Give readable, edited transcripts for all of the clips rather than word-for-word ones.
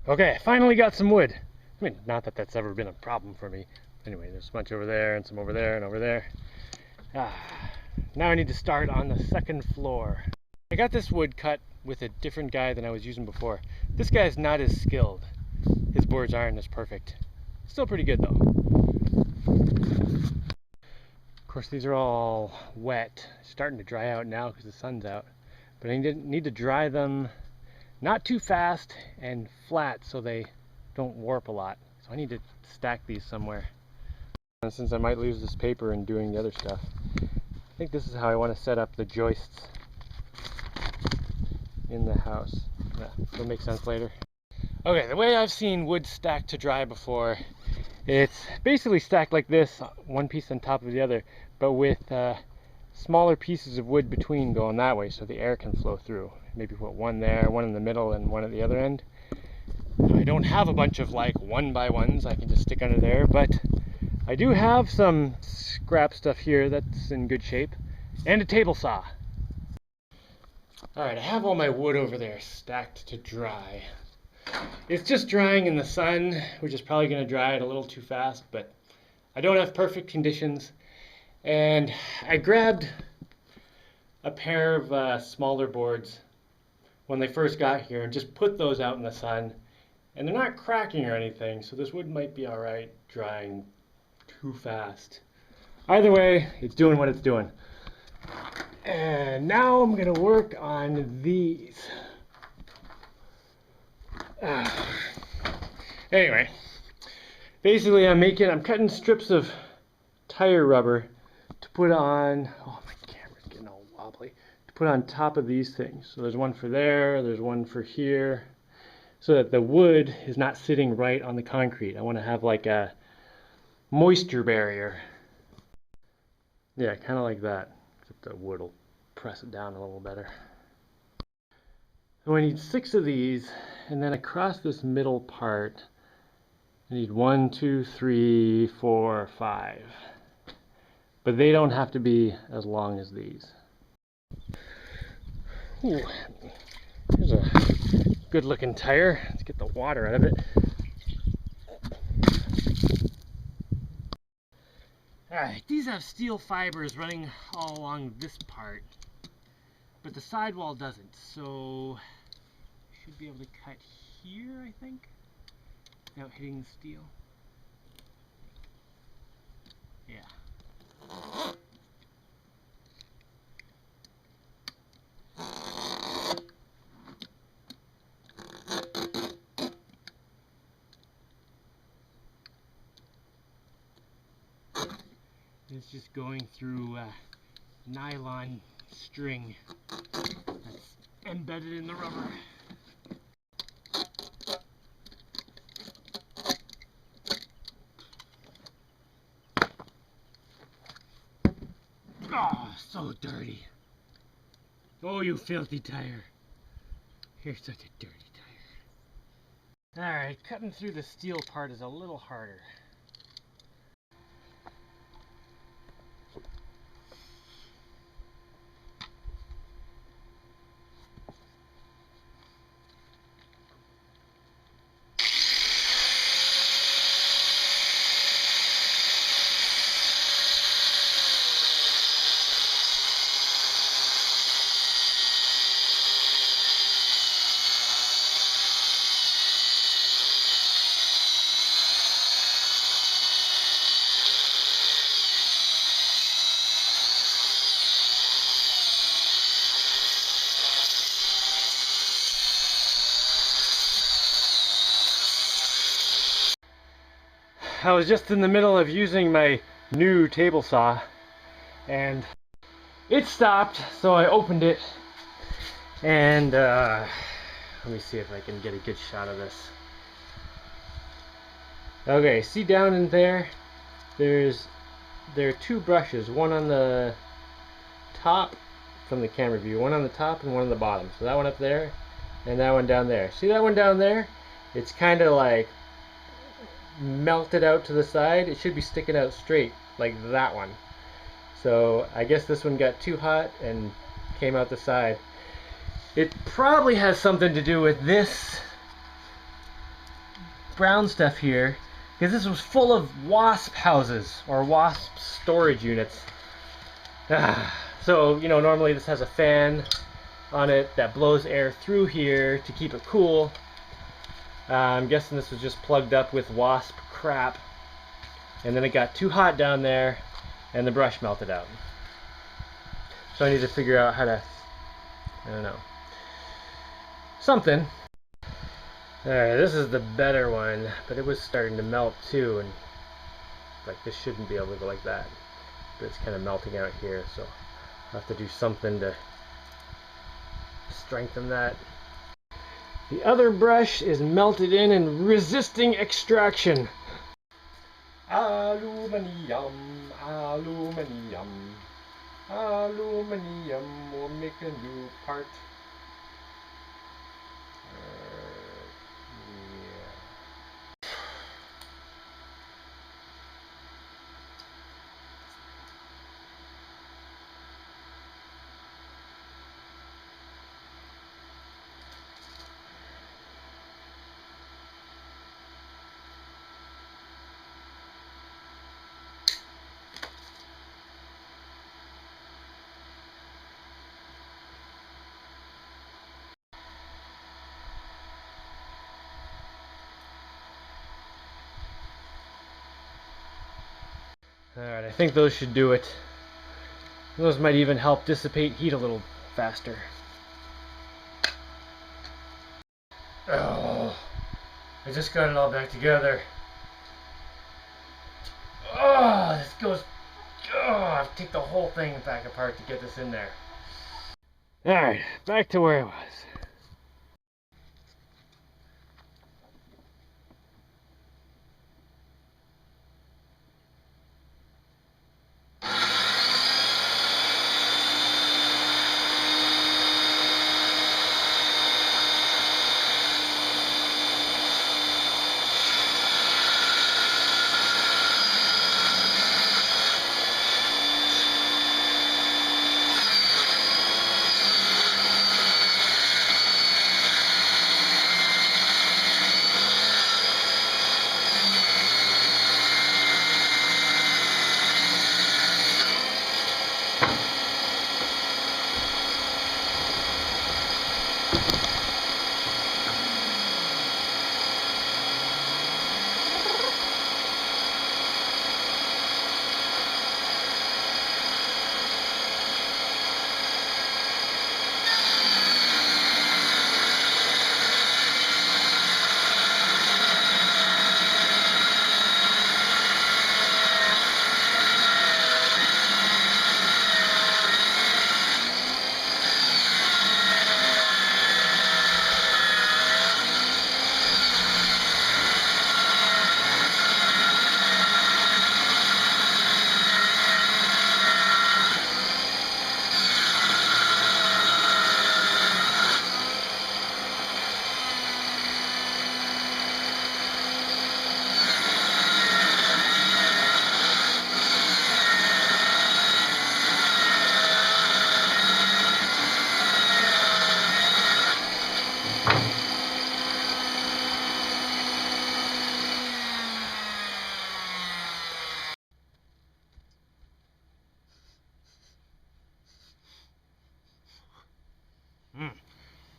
Okay, finally got some wood. I mean, not that that's ever been a problem for me. Anyway, there's a bunch over there and some over there and over there. Now I need to start on the second floor. I got this wood cut with a different guy than I was using before. This guy's not as skilled. His boards aren't as perfect. Still pretty good though. Of course, these are all wet. Starting to dry out now because the sun's out. But I need to dry them not too fast and flat so they don't warp a lot. So I need to stack these somewhere. And since I might lose this paper in doing the other stuff, I think this is how I want to set up the joists in the house. Yeah, it'll make sense later. Okay, the way I've seen wood stacked to dry before, it's basically stacked like this, one piece on top of the other, but with smaller pieces of wood between going that way so the air can flow through. Maybe put one there, one in the middle, and one at the other end. I don't have a bunch of like 1x1s I can just stick under there, but I do have some scrap stuff here that's in good shape, and a table saw. Alright, I have all my wood over there stacked to dry. It's just drying in the sun, which is probably going to dry it a little too fast, but I don't have perfect conditions. And I grabbed a pair of smaller boards when they first got here and just put those out in the sun. And they're not cracking or anything, so this wood might be alright drying too fast. Either way, it's doing what it's doing. And now I'm going to work on these. Anyway, basically I'm cutting strips of tire rubber to put on, oh my camera's getting all wobbly, to put on top of these things. So there's one for there, there's one for here, so that the wood is not sitting right on the concrete. I want to have like a moisture barrier. Yeah, kind of like that, except the wood will press it down a little better. So I need 6 of these, and then across this middle part, I need 1, 2, 3, 4, 5. But they don't have to be as long as these. Ooh, here's a good looking tire. Let's get the water out of it. Alright, these have steel fibers running all along this part, but the sidewall doesn't, so should be able to cut here, I think, without hitting the steel. Yeah. It's just going through nylon string that's embedded in the rubber. Oh, so dirty. Oh, you filthy tire. You're such a dirty tire. Alright, cutting through the steel part is a little harder. I was just in the middle of using my new table saw and it stopped, so I opened it and let me see if I can get a good shot of this. Okay, see down in there, there are 2 brushes, one on the top from the camera view, one on the top and one on the bottom. So that one up there and that one down there. See that one down there? It's kind of like melted out to the side. It should be sticking out straight like that one. So I guess this one got too hot and came out the side. It probably has something to do with this brown stuff here because this was full of wasp houses or wasp storage units. So, you know, normally this has a fan on it that blows air through here to keep it cool. I'm guessing this was just plugged up with wasp crap, and then it got too hot down there and the brush melted out. So I need to figure out how to, I don't know, something. Alright, this is the better one, but it was starting to melt too, and like this shouldn't be able to go like that, but it's kind of melting out here, so I'll have to do something to strengthen that. The other brush is melted in and resisting extraction. Aluminium, aluminium, aluminium, we'll make a new part. Alright, I think those should do it. Those might even help dissipate heat a little faster. Oh, I just got it all back together. Oh, this goes. Oh, I have to take the whole thing back apart to get this in there. Alright, back to where I was.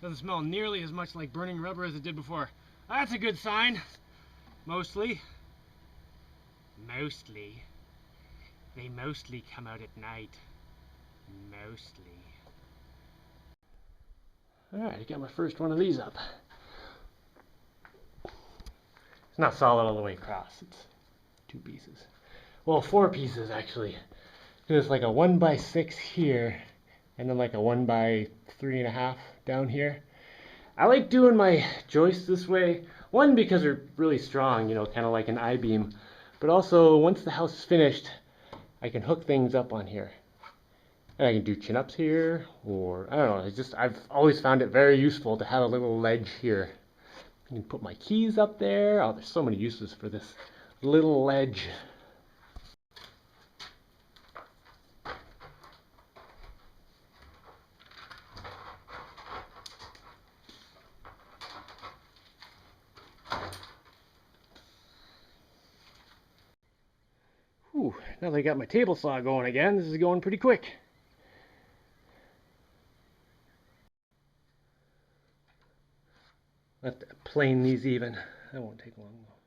Doesn't smell nearly as much like burning rubber as it did before. That's a good sign. Mostly. Mostly. They mostly come out at night. Mostly. Alright, I got my first one of these up. It's not solid all the way across. It's 2 pieces. Well, 4 pieces actually. There's like a 1x6 here, and then like a 1x3.5 down here. I like doing my joists this way. One, because they're really strong, you know, kind of like an I-beam. But also, once the house is finished, I can hook things up on here. And I can do chin-ups here, or, I don't know, it's just, I've always found it very useful to have a little ledge here. I can put my keys up there. Oh, there's so many uses for this little ledge. Ooh, now that I got my table saw going again, this is going pretty quick. I'll have to plane these even. That won't take long though.